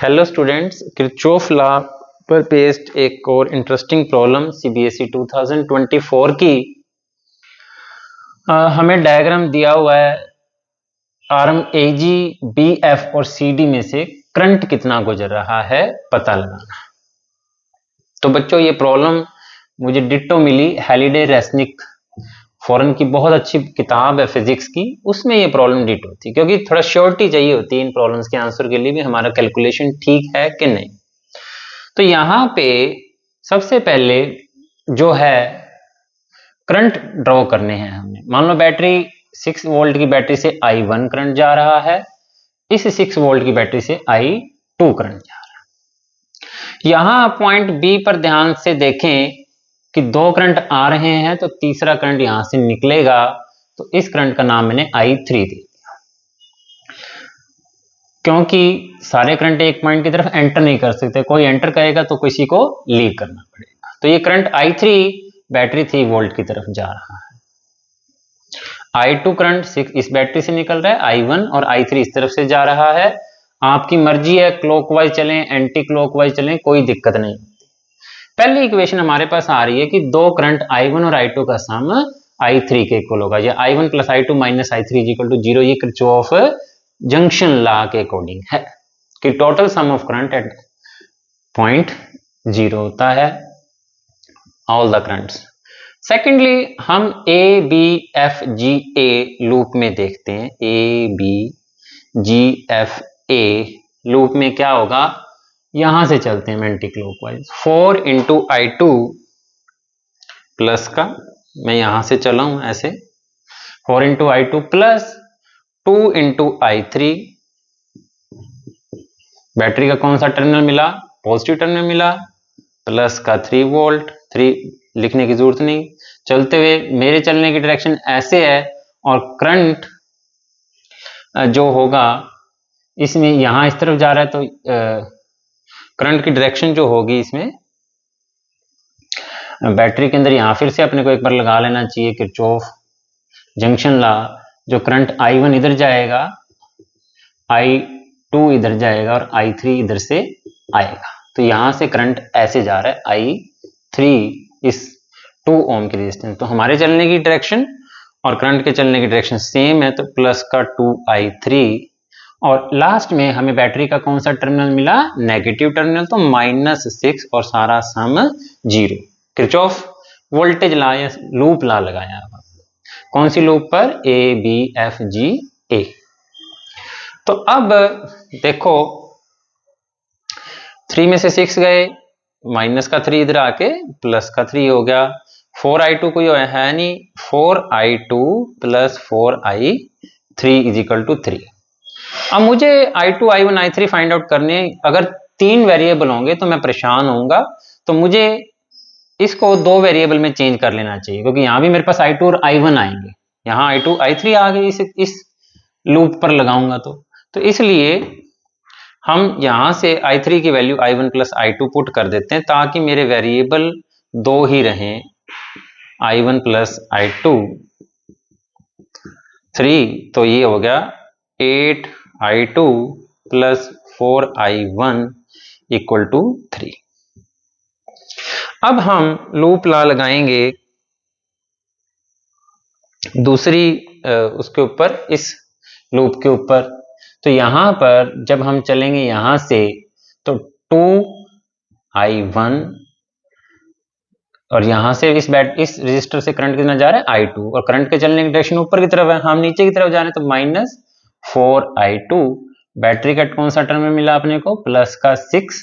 Hello students, Kirchhoff law पर based एक और इंटरेस्टिंग प्रॉब्लम सीबीएसई 2024 की हमें डायग्राम दिया हुआ है। आर्म एजी, बीएफ और सीडी में से करंट कितना गुजर रहा है पता लगाना। तो बच्चों, ये प्रॉब्लम मुझे डिट्टो मिली हैलिडे रेसनिक, फॉरेन की बहुत अच्छी किताब है फिजिक्स की, उसमें ये प्रॉब्लम डिट्टो थी, क्योंकि थोड़ा श्योरिटी चाहिए होती है इन प्रॉब्लम्स के आंसर के लिए भी हमारा कैलकुलेशन ठीक है कि नहीं। तो यहां पे सबसे पहले जो है करंट ड्रॉ करने हैं हमने। मान लो बैटरी 6 वोल्ट की बैटरी से I1 करंट जा रहा है, इस 6 वोल्ट की बैटरी से I2 करंट जा रहा है। यहां पॉइंट बी पर ध्यान से देखें कि दो करंट आ रहे हैं, तो तीसरा करंट यहां से निकलेगा, तो इस करंट का नाम मैंने I3 दे दिया, क्योंकि सारे करंट एक पॉइंट की तरफ एंटर नहीं कर सकते, कोई एंटर करेगा तो किसी को लीव करना पड़ेगा। तो ये करंट I3 बैटरी 3 वोल्ट की तरफ जा रहा है। I2 करंट 6 इस बैटरी से निकल रहा है, I1 और I3 इस तरफ से जा रहा है। आपकी मर्जी है, क्लॉकवाइज चलें, एंटी क्लॉकवाइज चलें, कोई दिक्कत नहीं। पहली इक्वेशन हमारे पास आ रही है कि दो करंट I1 और I2 का सम I3 के इक्वल होगा, या I1 plus I2 minus I3 equal to 0। ये किरचॉफ जंक्शन लॉ के अकॉर्डिंग है कि total sum of current at point 0 होता है, ऑल द करंट्स। सेकेंडली हम A B F G A loop में देखते हैं। A B G F A loop में क्या होगा, यहां से चलते हैं anti clockwise. 4 into I2 plus का, मैं यहां से चला हूं ऐसे, 4 into I2 plus 2 into I3। Battery का कौन सा टर्मिनल मिला, पॉजिटिव टर्मिनल मिला, प्लस का 3 वोल्ट, 3 लिखने की जरूरत नहीं। चलते हुए मेरे चलने की डायरेक्शन ऐसे है, और करंट जो होगा इसमें यहां इस तरफ जा रहा है, तो करंट की डायरेक्शन जो होगी इसमें बैटरी के अंदर, यहां फिर से अपने को एक बार लगा लेना चाहिए किरचॉफ जंक्शन लॉ। जो करंट I1 इधर जाएगा, I2 इधर जाएगा और I3 इधर से आएगा। तो यहां से करंट ऐसे जा रहा है I3 इस 2 ओम की रेजिस्टेंस। तो हमारे चलने की डायरेक्शन और करंट के चलने की डायरेक्शन सेम है, तो प्लस का 2I3, और लास्ट में हमें बैटरी का कौन सा टर्मिनल मिला, नेगेटिव टर्मिनल, तो -6 और सारा सम 0। किरचॉफ वोल्टेज लॉ या लूप लॉ लगाया, कौन सी लूप पर, ए बी एफ जी ए। तो अब देखो 3 में से 6 गए, माइनस का 3 इधर आके प्लस का 3 हो गया। 4I2 कोई है नहीं, 4I2 plus 4I3 is equal to 3। अब मुझे I2, I1, I3 find out करने, अगर 3 वेरिएबल होंगे तो मैं परेशान होऊंगा, तो मुझे इसको 2 वेरिएबल में चेंज कर लेना चाहिए, क्योंकि यहां भी मेरे पास I2 और I1 आएंगे, यहां I2 I3 आ गए इस लूप पर लगाऊंगा। तो इसलिए हम यहां से I3 की value I1 plus I2 put कर देते हैं, ताकि मेरे वेरिएबल 2 ही रहें, I1 प्लस I2 3। तो ये हो गया 8I2 plus 4I1 equal to 3। अब हम लूप लॉ लगाएंगे दूसरी उसके ऊपर, इस लूप के ऊपर। तो यहां पर जब हम चलेंगे यहां से, तो 2I1, और यहां से इस रजिस्टर से करंट कितना जा रहा है, I2, और करंट के चलने की डायरेक्शन ऊपर की तरफ है, हम नीचे की तरफ जा रहे हैं, तो -4I2। बैटरी का कौन सा टर्मिनल मिला अपने को, प्लस का 6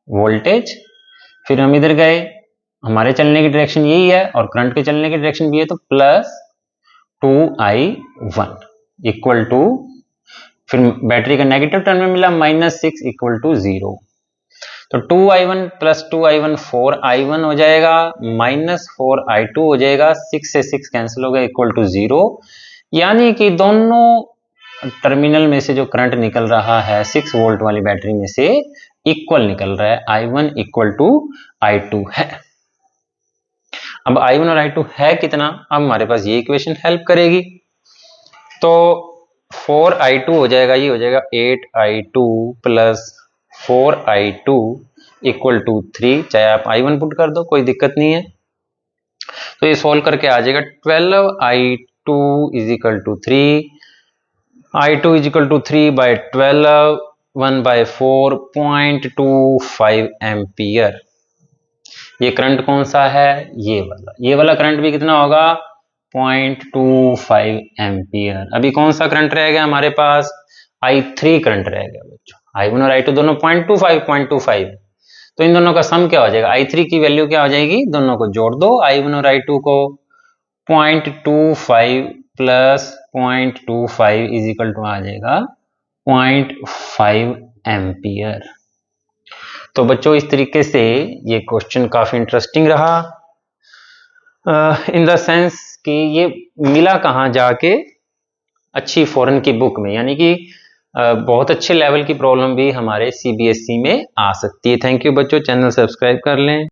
वोल्टेज। फिर हम इधर गए, हमारे चलने की डायरेक्शन यही है और करंट के चलने की डायरेक्शन भी है, तो प्लस 2I1 इक्वल टू, फिर बैटरी का नेगेटिव टर्मिनल मिला -6 इक्वल टू 0। तो 2I1 प्लस 2I1 4I1 हो जाएगा, -4I2 हो जाएगा, 6 से 6 कैंसिल हो गया, इक्वल टू 0। यानी कि दोनों टर्मिनल में से जो करंट निकल रहा है 6 वोल्ट वाली बैटरी में से इक्वल निकल रहा है, I1 इक्वल टू I2 है। अब I1 और I2 है कितना, अब हमारे पास ये इक्वेशन हेल्प करेगी। तो 4I2 हो जाएगा, ये हो जाएगा 8I2 plus 4i2 equal to 3, चाहे आप i1 पुट कर दो, कोई दिक्कत नहीं है। तो ये सॉल्व करके आ जाएगा 12i2 is equal to 3, i2 is equal to 3 by 12, 1/4 0.25 ampere. ये करंट कौन सा है? ये वाला करंट भी कितना होगा? 0.25 एम्पियर। अभी कौन सा करंट रह गया हमारे पास? i3 करंट रह गया बच्चों। i1 और i2 दोनों 0.25 तो इन दोनों का सम क्या हो जाएगा? i3 की वैल्यू क्या हो जाएगी? दोनों को जोड़ दो, i1 और i2 को। 0.25 प्लस 0.25 इज इक्वल टू आ जाएगा 0.5 एम्पियर। तो बच्चों इस तरीके से ये क्वेश्चन काफी इंटरेस्टिंग रहा, इन द सेंस कि ये मिला कहाँ जाके? अच्छी फॉरेन की बुक में, यानी कि बहुत अच्छे लेवल की प्रॉब्लम भी हमारे CBSE में आ सकती है। थैंक यू बच्चों, चैनल सब्सक्राइब कर लें।